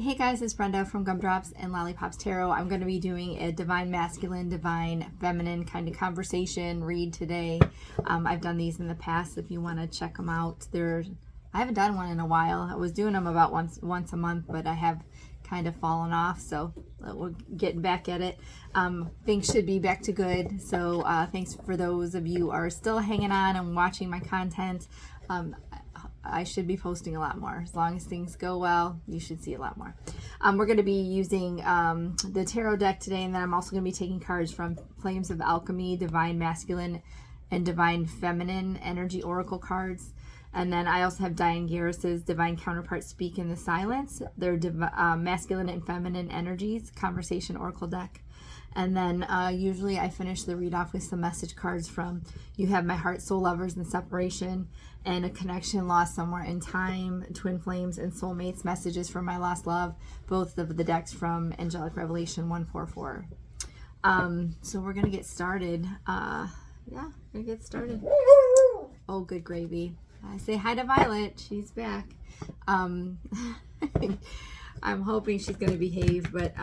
Hey guys, it's Brenda from Gumdrops and Lollipops Tarot. I'm going to be doing a Divine Masculine, Divine Feminine kind of conversation read today. I've done these in the past if you want to check them out. I haven't done one in a while. I was doing them about once a month, but I have kind of fallen off, so we're getting back at it. Things should be back to good, so thanks for those of you who are still hanging on and watching my content. I should be posting a lot more. As long as things go well, you should see a lot more. We're going to be using the tarot deck today, and then I'm also going to be taking cards from Flames of Alchemy, Divine Masculine and Divine Feminine Energy Oracle cards. And then I also have Dyan Garris's Divine Counterparts Speak in the Silence. They're Masculine and Feminine Energies Conversation Oracle deck. And then usually I finish the read off with some message cards from You Have My Heart, Soul Lovers and Separation, and A Connection Lost Somewhere in Time, Twin Flames, and Soulmates, Messages from My Lost Love, both of the decks from Angelic Revelation 144. So we're going to get started. Yeah, we're going to get started. Oh, good gravy. I say hi to Violet. She's back. I'm hoping she's going to behave, but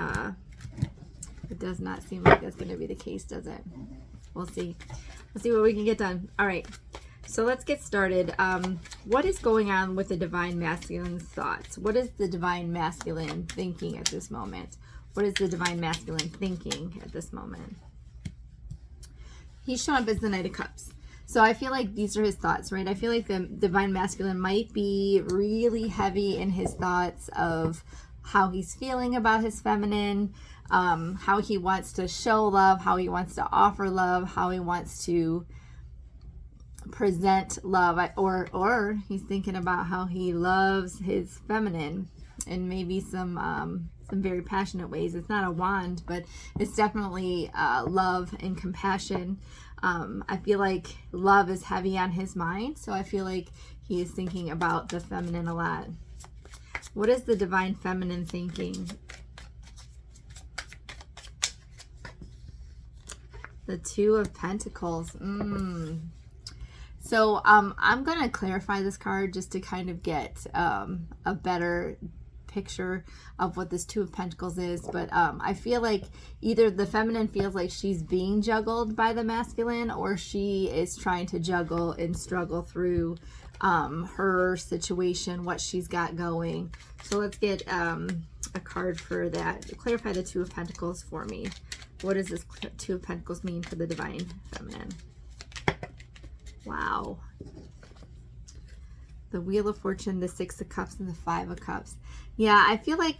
it does not seem like that's going to be the case, does it? We'll see. We'll see what we can get done. All right. So let's get started. What is going on with the Divine Masculine's thoughts? What is the Divine Masculine thinking at this moment? What is the Divine Masculine thinking at this moment? He's showing up as the Knight of Cups. So I feel like these are his thoughts, right? I feel like the Divine Masculine might be really heavy in his thoughts of how he's feeling about his feminine, how he wants to show love, how he wants to offer love, how he wants to present love, or he's thinking about how he loves his feminine in maybe some very passionate ways. It's not a wand, but it's definitely love and compassion. I feel like love is heavy on his mind, so I feel like he is thinking about the feminine a lot. What is the Divine Feminine thinking? The Two of Pentacles. So I'm going to clarify this card just to kind of get a better picture of what this Two of Pentacles is, but I feel like either the feminine feels like she's being juggled by the masculine, or she is trying to juggle and struggle through her situation, what she's got going. So let's get a card for that. Clarify the Two of Pentacles for me. What does this Two of Pentacles mean for the Divine Feminine? Wow. The Wheel of Fortune, the Six of Cups, and the Five of Cups. Yeah, I feel like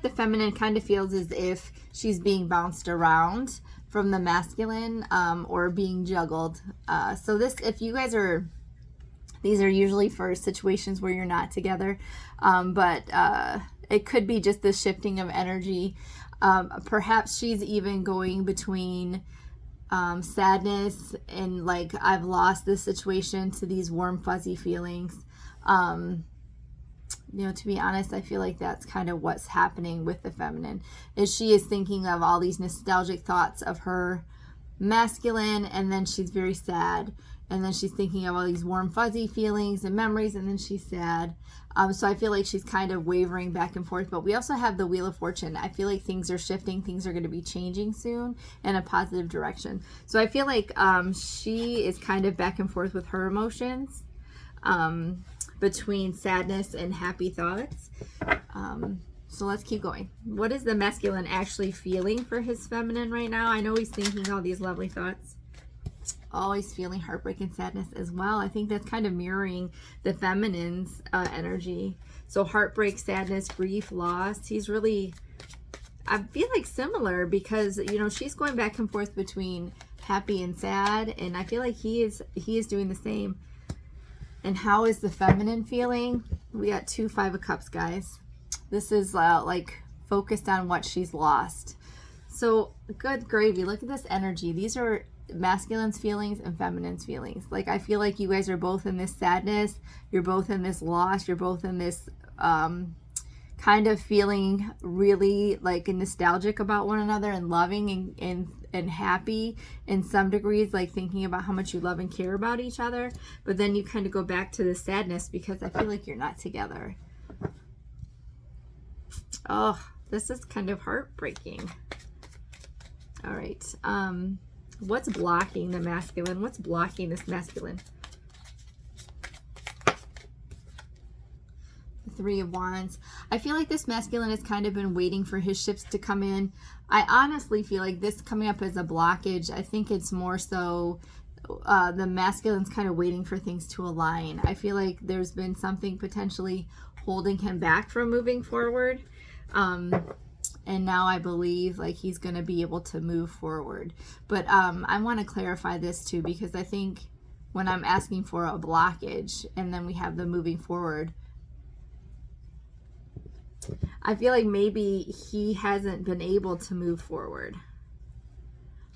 the feminine kind of feels as if she's being bounced around from the masculine, or being juggled. So this, if you guys are, these are usually for situations where you're not together, but it could be just the shifting of energy. Perhaps she's even going between sadness and like, I've lost this situation, to these warm fuzzy feelings. You know, to be honest, I feel like that's kind of what's happening with the feminine, is she is thinking of all these nostalgic thoughts of her masculine, and then she's very sad, and then she's thinking of all these warm fuzzy feelings and memories, and then she's sad. So I feel like she's kind of wavering back and forth. But we also have the Wheel of Fortune. I feel like things are shifting, things are going to be changing soon in a positive direction. So I feel like she is kind of back and forth with her emotions, between sadness and happy thoughts. So let's keep going. What is the masculine actually feeling for his feminine right now? I know he's thinking all these lovely thoughts. Always feeling heartbreak and sadness as well. I think that's kind of mirroring the feminine's energy. So heartbreak, sadness, grief, loss. He's really, I feel like, similar, because, you know, she's going back and forth between happy and sad, and I feel like he is doing the same. And how is the feminine feeling? We got two Five of Cups, guys. This is like focused on what she's lost. So good gravy. Look at this energy. These are masculine's feelings and feminine's feelings. Like, I feel like you guys are both in this sadness. You're both in this loss. You're both in this kind of feeling really like nostalgic about one another, and loving and happy in some degrees, like thinking about how much you love and care about each other. But then you kind of go back to the sadness because I feel like you're not together. Oh, this is kind of heartbreaking. All right. What's blocking the masculine? What's blocking this masculine? The Three of Wands. I feel like this masculine has kind of been waiting for his ships to come in. I honestly feel like this coming up as a blockage. I think it's more so the masculine's kind of waiting for things to align. I feel like there's been something potentially holding him back from moving forward. And now I believe like he's going to be able to move forward. But I want to clarify this too, because I think when I'm asking for a blockage and then we have the moving forward, I feel like maybe he hasn't been able to move forward.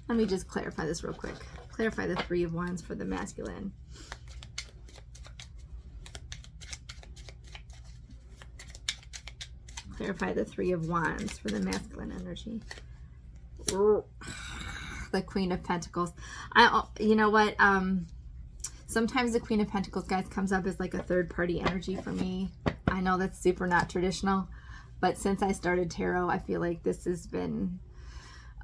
Let me just clarify this real quick. Clarify the Three of Wands for the masculine. Clarify the Three of Wands for the masculine energy. The Queen of Pentacles. You know what? Sometimes the Queen of Pentacles, guys, comes up as like a third party energy for me. I know that's super not traditional, but since I started tarot, I feel like this has been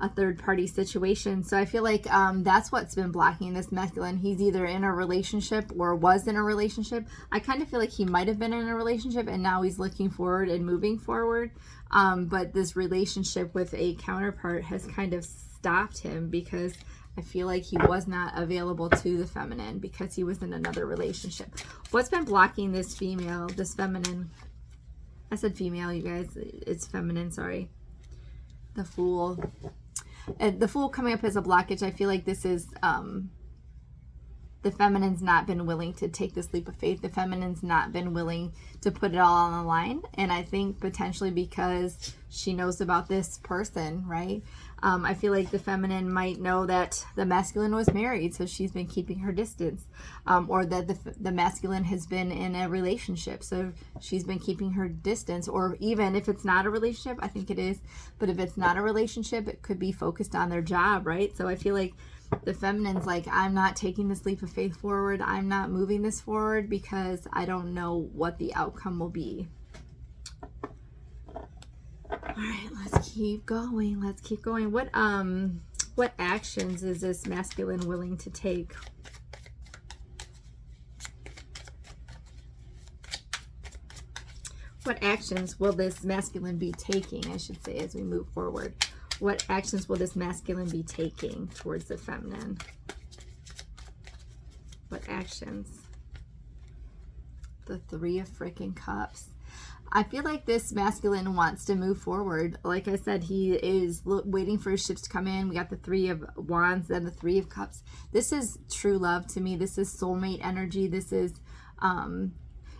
a third party situation. So I feel like that's what's been blocking this masculine. He's either in a relationship or was in a relationship. I kind of feel like he might have been in a relationship and now he's looking forward and moving forward. But this relationship with a counterpart has kind of stopped him because I feel like he was not available to the feminine because he was in another relationship. What's been blocking this female, this feminine? I said female, you guys. It's feminine, sorry. The Fool. The Fool coming up as a blockage. I feel like this is the feminine's not been willing to take this leap of faith. The feminine's not been willing to put it all on the line. And I think potentially because she knows about this person, right? I feel like the feminine might know that the masculine was married, so she's been keeping her distance. Or that the masculine has been in a relationship, so she's been keeping her distance. Or even if it's not a relationship, I think it is, but if it's not a relationship, it could be focused on their job, right? So I feel like the feminine's like, I'm not taking this leap of faith forward. I'm not moving this forward because I don't know what the outcome will be. All right, let's keep going. Let's keep going. What actions is this masculine willing to take? What actions will this masculine be taking, I should say, as we move forward? What actions will this masculine be taking towards the feminine? What actions? The Three of freaking Cups. I feel like this masculine wants to move forward. Like I said, he is waiting for his ships to come in. We got the Three of Wands and the Three of Cups. This is true love to me. This is soulmate energy. This is,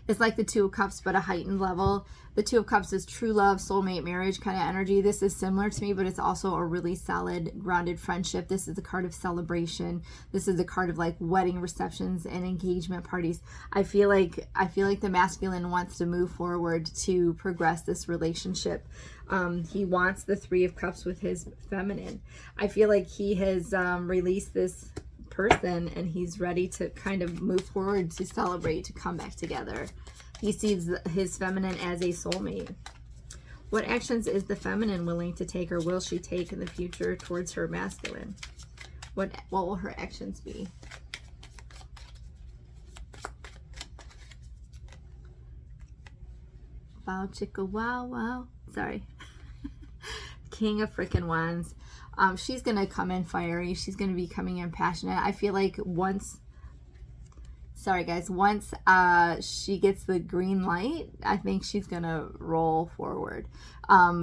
it's like the Two of Cups, but a heightened level. The Two of Cups is true love, soulmate, marriage kind of energy. This is similar to me, but it's also a really solid, grounded friendship. This is the card of celebration. This is the card of like wedding receptions and engagement parties. I feel like the masculine wants to move forward to progress this relationship. He wants the Three of Cups with his feminine. I feel like he has released this person and he's ready to kind of move forward to celebrate, to come back together. He sees his feminine as a soulmate. What actions is the feminine willing to take, or will she take in the future towards her masculine? What will her actions be? Wow, chicka, wow, wow. Sorry. King of freaking Wands. She's going to come in fiery. She's going to be coming in passionate. I feel like once she gets the green light, I think she's going to roll forward.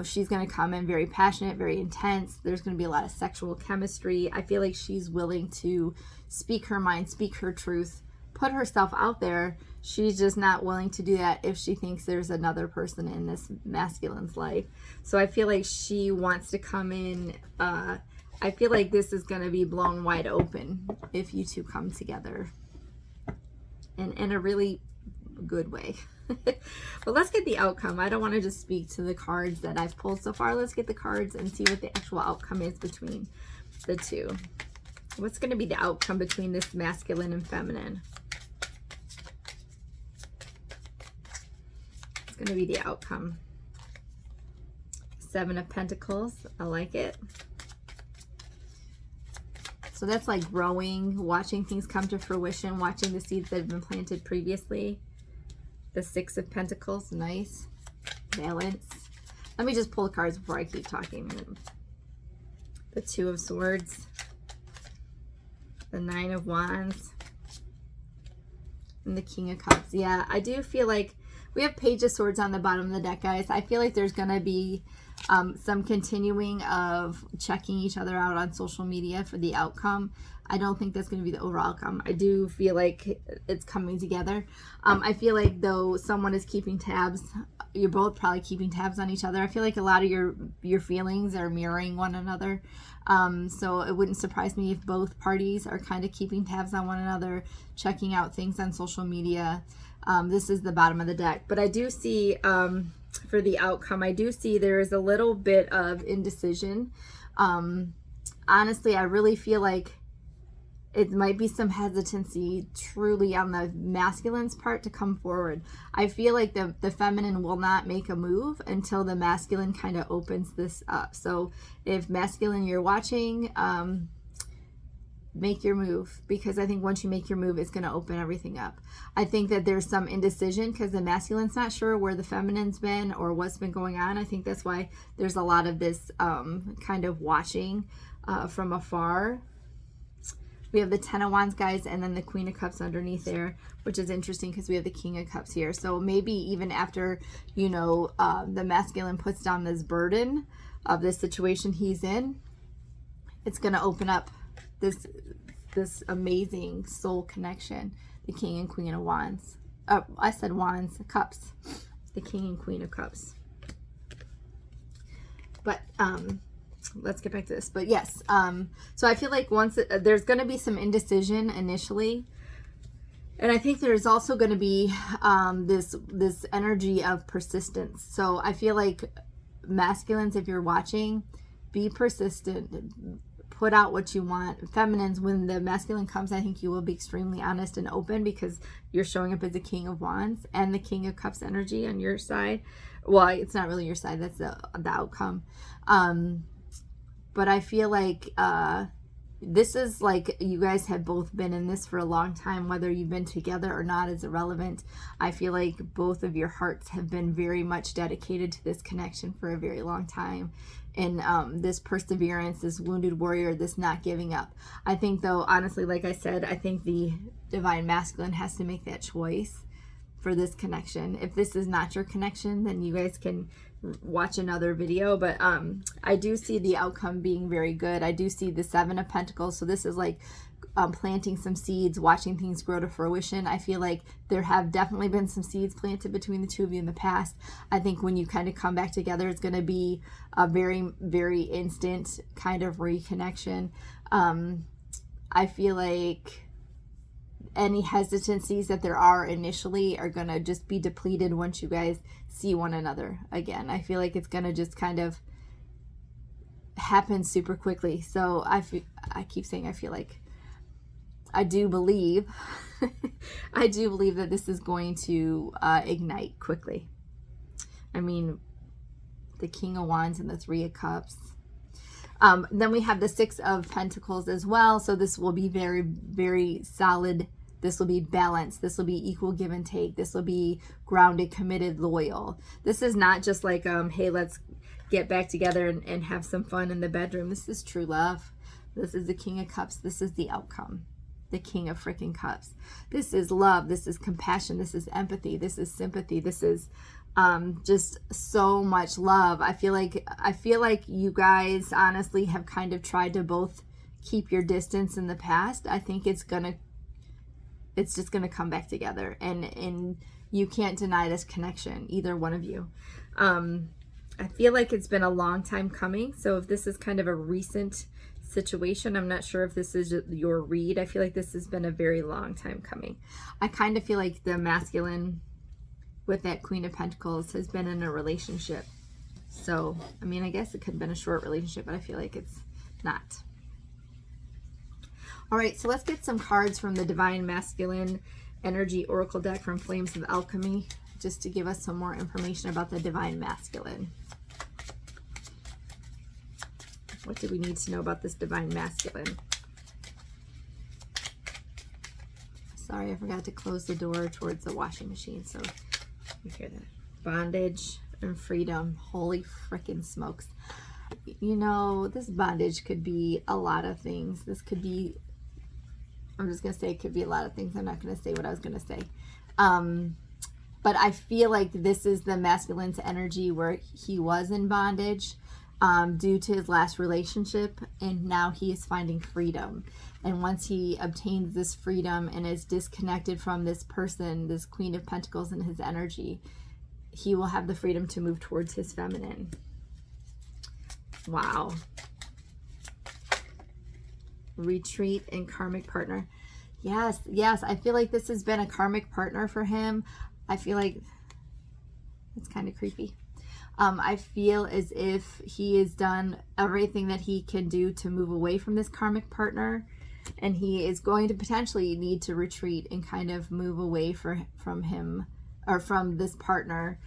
She's going to come in very passionate, very intense. There's going to be a lot of sexual chemistry. I feel like she's willing to speak her mind, speak her truth, put herself out there. She's just not willing to do that if she thinks there's another person in this masculine's life. So I feel like she wants to come in. I feel like this is going to be blown wide open if you two come together in a really good way. But let's get the outcome. I don't want to just speak to the cards that I've pulled so far. Let's get the cards and see what the actual outcome is between the two. What's going to be the outcome between this masculine and feminine? Going to be the outcome. Seven of Pentacles. I like it. So that's like growing, watching things come to fruition, watching the seeds that have been planted previously. The Six of Pentacles. Nice. Balance. Let me just pull the cards before I keep talking. The Two of Swords. The Nine of Wands. And the King of Cups. Yeah, I do feel like we have Page of Swords on the bottom of the deck, guys. I feel like there's going to be some continuing of checking each other out on social media for the outcome. I don't think that's going to be the overall outcome. I do feel like it's coming together. I feel like though someone is keeping tabs, you're both probably keeping tabs on each other. I feel like a lot of your feelings are mirroring one another. So it wouldn't surprise me if both parties are kind of keeping tabs on one another, checking out things on social media. This is the bottom of the deck. But I do see, for the outcome, I do see there is a little bit of indecision. Honestly, I really feel like it might be some hesitancy truly on the masculine's part to come forward. I feel like the feminine will not make a move until the masculine kind of opens this up. So if masculine, you're watching, make your move, because I think once you make your move, it's going to open everything up. I think that there's some indecision because the masculine's not sure where the feminine's been or what's been going on. I think that's why there's a lot of this kind of watching from afar. We have the Ten of Wands, guys, and then the Queen of Cups underneath there, which is interesting because we have the King of Cups here. So maybe even after, you know, the masculine puts down this burden of the situation he's in, it's going to open up this amazing soul connection. The King and Queen of Wands. I said Wands, Cups. The King and Queen of Cups. But let's get back to this. But yes, so I feel like once there's going to be some indecision initially, and I think there's also going to be this energy of persistence. So I feel like masculines, if you're watching, be persistent. Put out what you want. Feminines, when the masculine comes, I think you will be extremely honest and open because you're showing up as the King of Wands and the King of Cups energy on your side. Well, it's not really your side. That's the outcome. But I feel like this is like you guys have both been in this for a long time. Whether you've been together or not is irrelevant. I feel like both of your hearts have been very much dedicated to this connection for a very long time. And this perseverance, this wounded warrior, this not giving up. I think, though, honestly, like I said, I think the divine masculine has to make that choice for this connection. If this is not your connection, then you guys can watch another video. But I do see the outcome being very good. I do see the Seven of Pentacles. So this is like planting some seeds, watching things grow to fruition. I feel like there have definitely been some seeds planted between the two of you in the past. I think when you kind of come back together, it's going to be a very, very instant kind of reconnection. I feel like any hesitancies that there are initially are going to just be depleted once you guys see one another again. I feel like it's going to just kind of happen super quickly. So I keep saying I feel like I do believe that this is going to ignite quickly. I mean, the King of Wands and the Three of Cups. Then we have the Six of Pentacles as well. So this will be very, very solid. This will be balanced. This will be equal give and take. This will be grounded, committed, loyal. This is not just like, hey, let's get back together and have some fun in the bedroom. This is true love. This is the King of Cups. This is the outcome. The King of freaking Cups. This is love. This is compassion. This is empathy. This is sympathy. This is just so much love. I feel like you guys honestly have kind of tried to both keep your distance in the past. I think it's just gonna come back together, and you can't deny this connection, either one of you. I feel like it's been a long time coming. So if this is kind of a recent situation, I'm not sure if this is your read. I feel like this has been a very long time coming. I kind of feel like the masculine with that Queen of Pentacles has been in a relationship. So, I mean, I guess it could have been a short relationship, but I feel like it's not. All right, so let's get some cards from the Divine Masculine Energy Oracle deck from Flames of Alchemy, just to give us some more information about the Divine Masculine. What do we need to know about this divine masculine? Sorry, I forgot to close the door towards the washing machine, so you hear that. Bondage and freedom. Holy frickin' smokes. You know, this bondage could be a lot of things. This could be, I'm just going to say it could be a lot of things. I'm not going to say what I was going to say. But I feel like this is the masculine's energy where he was in bondage due to his last relationship, and now he is finding freedom. And once he obtains this freedom and is disconnected from this person, this Queen of Pentacles and his energy, he will have the freedom to move towards his feminine. Wow. Retreat and karmic partner. Yes, yes. I feel like this has been a karmic partner for him. I feel like it's kind of creepy. I feel as if he has done everything that he can do to move away from this karmic partner, and he is going to potentially need to retreat and kind of move away from him, or from this partner,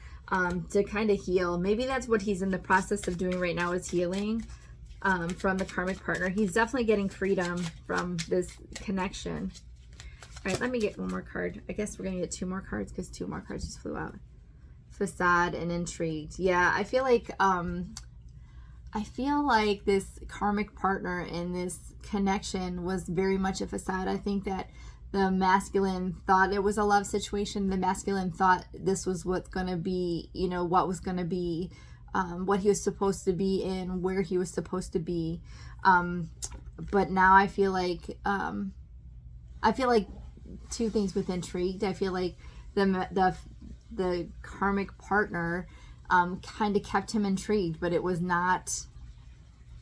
to kind of heal. Maybe that's what he's in the process of doing right now, is healing from the karmic partner. He's definitely getting freedom from this connection. All right, let me get one more card. I guess we're going to get 2 more cards because 2 more cards just flew out. Facade and intrigued. Yeah, I feel like this karmic partner in this connection was very much a facade. I think that the masculine thought it was a love situation. The masculine thought this was what's going to be, you know, what was going to be, what he was supposed to be in, where he was supposed to be. But now I feel like 2 things with intrigued. I feel like the karmic partner kind of kept him intrigued, but it was not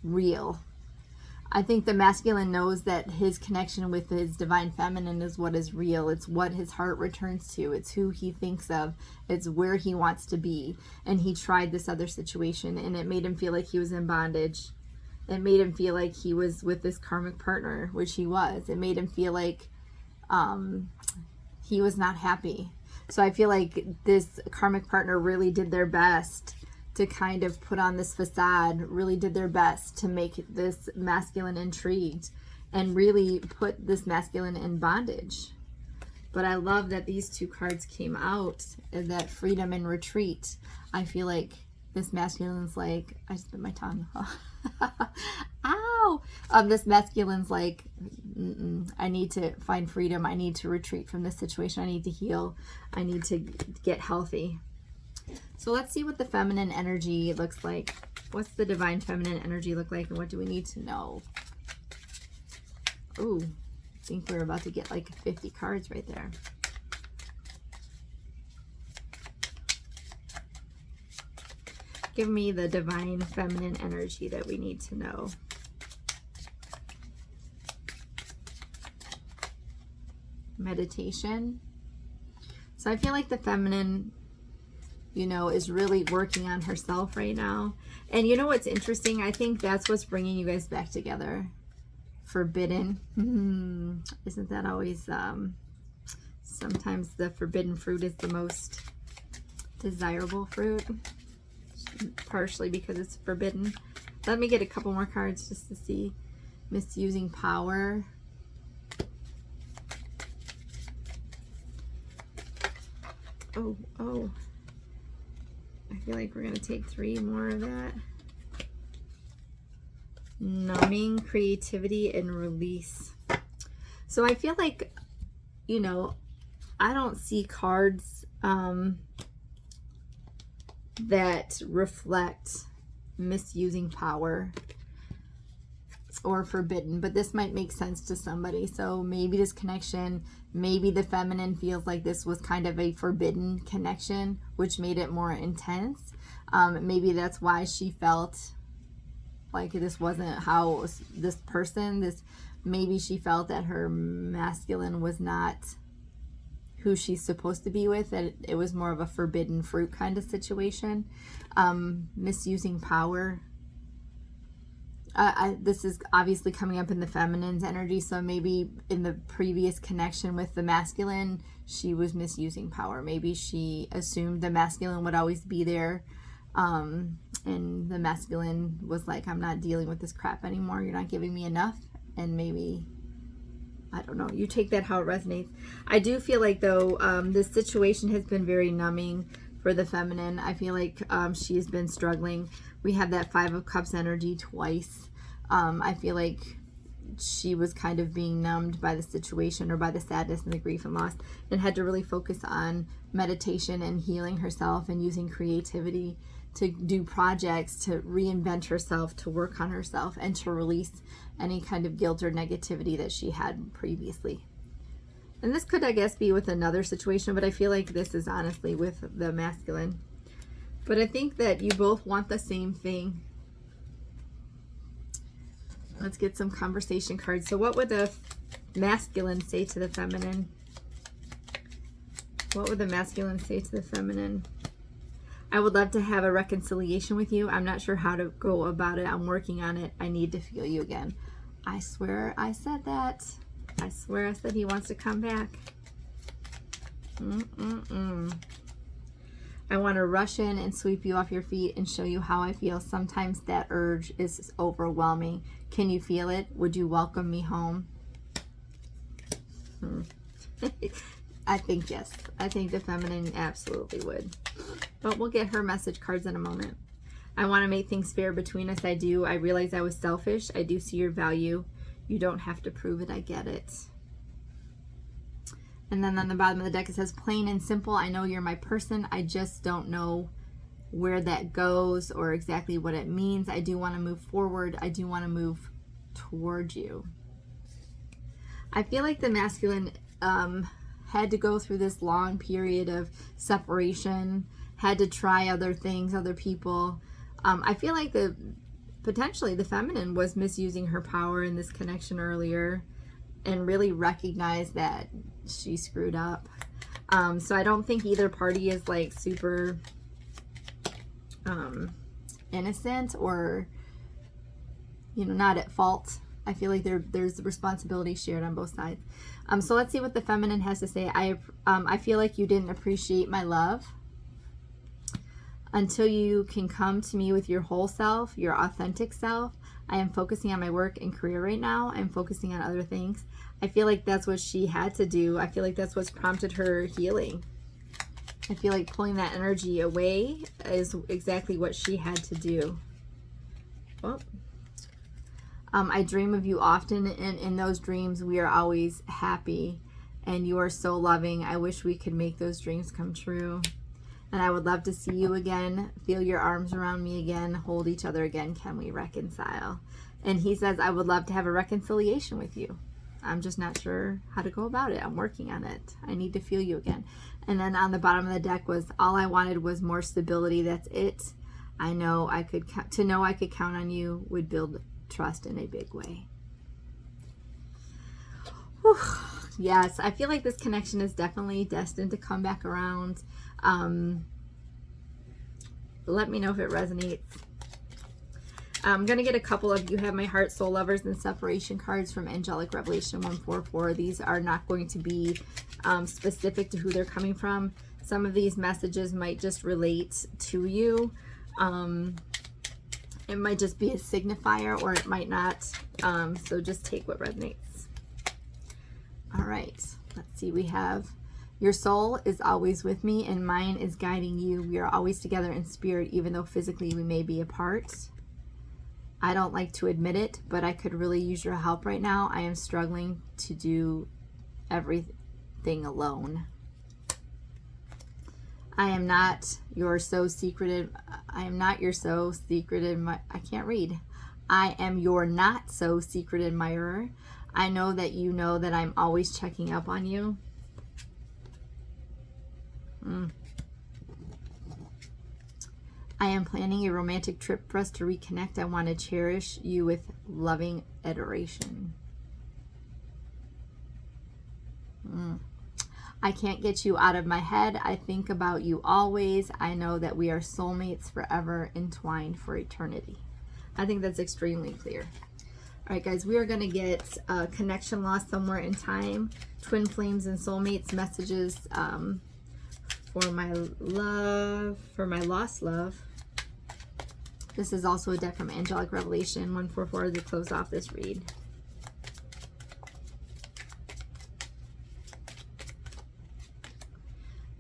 real. I think the masculine knows that his connection with his divine feminine is what is real. It's what his heart returns to. It's who he thinks of. It's where he wants to be. And he tried this other situation, and it made him feel like he was in bondage. It made him feel like he was with this karmic partner, which he was. It made him feel like he was not happy. So I feel like this karmic partner really did their best to kind of put on this facade, really did their best to make this masculine intrigued and really put this masculine in bondage. But I love that these 2 cards came out, that freedom and retreat. I feel like this masculine's like, I just bit my tongue. Ow! This masculine's like, I need to find freedom. I need to retreat from this situation. I need to heal. I need to get healthy. So let's see what the feminine energy looks like. What's the divine feminine energy look like, and what do we need to know? Ooh, I think we're about to get like 50 cards right there. Give me the divine feminine energy that we need to know. Meditation. So I feel like the feminine, you know, is really working on herself right now. And you know what's interesting? I think that's what's bringing you guys back together. Forbidden. Isn't that always, sometimes the forbidden fruit is the most desirable fruit? Partially because it's forbidden. Let me get a couple more cards just to see. Misusing power. Oh. I feel like we're going to take 3 more of that. Numbing, creativity, and release. So I feel like, you know, I don't see cards that reflect misusing power or forbidden, but this might make sense to somebody. So maybe this connection, maybe the feminine feels like this was kind of a forbidden connection, which made it more intense. Maybe that's why she felt like this wasn't how this person, maybe she felt that her masculine was not who she's supposed to be with, that it was more of a forbidden fruit kind of situation. Misusing power. This is obviously coming up in the feminine's energy, so maybe in the previous connection with the masculine, she was misusing power. Maybe she assumed the masculine would always be there, And the masculine was like, I'm not dealing with this crap anymore. You're not giving me enough. And maybe, I don't know, you take that how it resonates. I do feel like, though, this situation has been very numbing for the feminine. I feel like she has been struggling. We have that 5 of Cups energy twice. I feel like she was kind of being numbed by the situation, or by the sadness and the grief and loss, and had to really focus on meditation and healing herself and using creativity to do projects, to reinvent herself, to work on herself, and to release any kind of guilt or negativity that she had previously. And this could, I guess, be with another situation, but I feel like this is honestly with the masculine. But I think that you both want the same thing. Let's get some conversation cards. So what would the masculine say to the feminine? What would the masculine say to the feminine? I would love to have a reconciliation with you. I'm not sure how to go about it. I'm working on it. I need to feel you again. I swear I said that. I swear I said he wants to come back. I want to rush in and sweep you off your feet and show you how I feel. Sometimes that urge is overwhelming. Can you feel it? Would you welcome me home? I think yes. I think the feminine absolutely would. But we'll get her message cards in a moment. I want to make things fair between us. I do. I realize I was selfish. I do see your value. You don't have to prove it. I get it. And then on the bottom of the deck it says, plain and simple. I know you're my person. I just don't know where that goes or exactly what it means. I do want to move forward. I do want to move toward you. I feel like the masculine had to go through this long period of separation, had to try other things, other people. I feel like potentially the feminine was misusing her power in this connection earlier and really recognized that she screwed up. So I don't think either party is like super innocent or, you know, not at fault. I feel like there's responsibility shared on both sides. So let's see what the feminine has to say. I feel like you didn't appreciate my love. Until you can come to me with your whole self, your authentic self. I am focusing on my work and career right now. I'm focusing on other things. I feel like that's what she had to do. I feel like that's what's prompted her healing. I feel like pulling that energy away is exactly what she had to do. Well, I dream of you often, and in those dreams we are always happy, and you are so loving. I wish we could make those dreams come true. And I would love to see you again, feel your arms around me again, hold each other again. Can we reconcile? And he says, I would love to have a reconciliation with you. I'm just not sure how to go about it. I'm working on it. I need to feel you again. And then on the bottom of the deck was, all I wanted was more stability. That's it. I know I could count on you would build trust in a big way. Whew. Yes, I feel like this connection is definitely destined to come back around. Let me know if it resonates. I'm going to get a couple of You Have My Heart, Soul Lovers, and Separation cards from Angelic Revelation 144. These are not going to be specific to who they're coming from. Some of these messages might just relate to you. It might just be a signifier, or it might not. So just take what resonates. All right, let's see. We have, your soul is always with me and mine is guiding you. We are always together in spirit, even though physically we may be apart. I don't like to admit it, but I could really use your help right now. I am struggling to do everything alone. I am not your so secretive. I am not your so secretive. I can't read. I am your not so secret admirer. I know that you know that I'm always checking up on you. I am planning a romantic trip for us to reconnect. I want to cherish you with loving adoration. I can't get you out of my head. I think about you always. I know that we are soulmates forever, entwined for eternity. I think that's extremely clear. All right, guys, we are going to get connection lost somewhere in time, twin flames and soulmates messages for my love, for my lost love. This is also a deck from Angelic Revelation 144 to close off this read.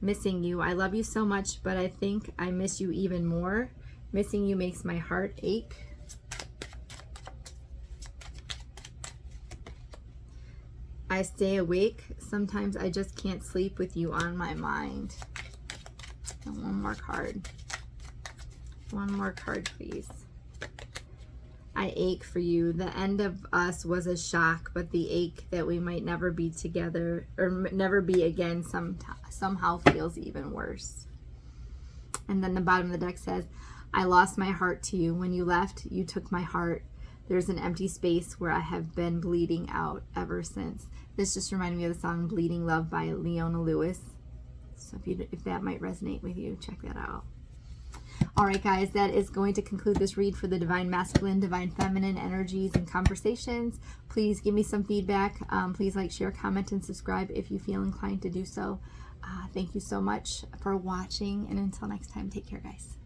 Missing you. I love you so much, but I think I miss you even more. Missing you makes my heart ache. I stay awake. Sometimes I just can't sleep with you on my mind. And one more card. One more card, please. I ache for you. The end of us was a shock, but the ache that we might never be together or never be again somehow feels even worse. And then the bottom of the deck says, I lost my heart to you. When you left, you took my heart. There's an empty space where I have been bleeding out ever since. This just reminded me of the song Bleeding Love by Leona Lewis. So if that might resonate with you, check that out. All right, guys, that is going to conclude this read for the Divine Masculine, Divine Feminine energies and conversations. Please give me some feedback. Please like, share, comment, and subscribe if you feel inclined to do so. Thank you so much for watching, and until next time, take care, guys.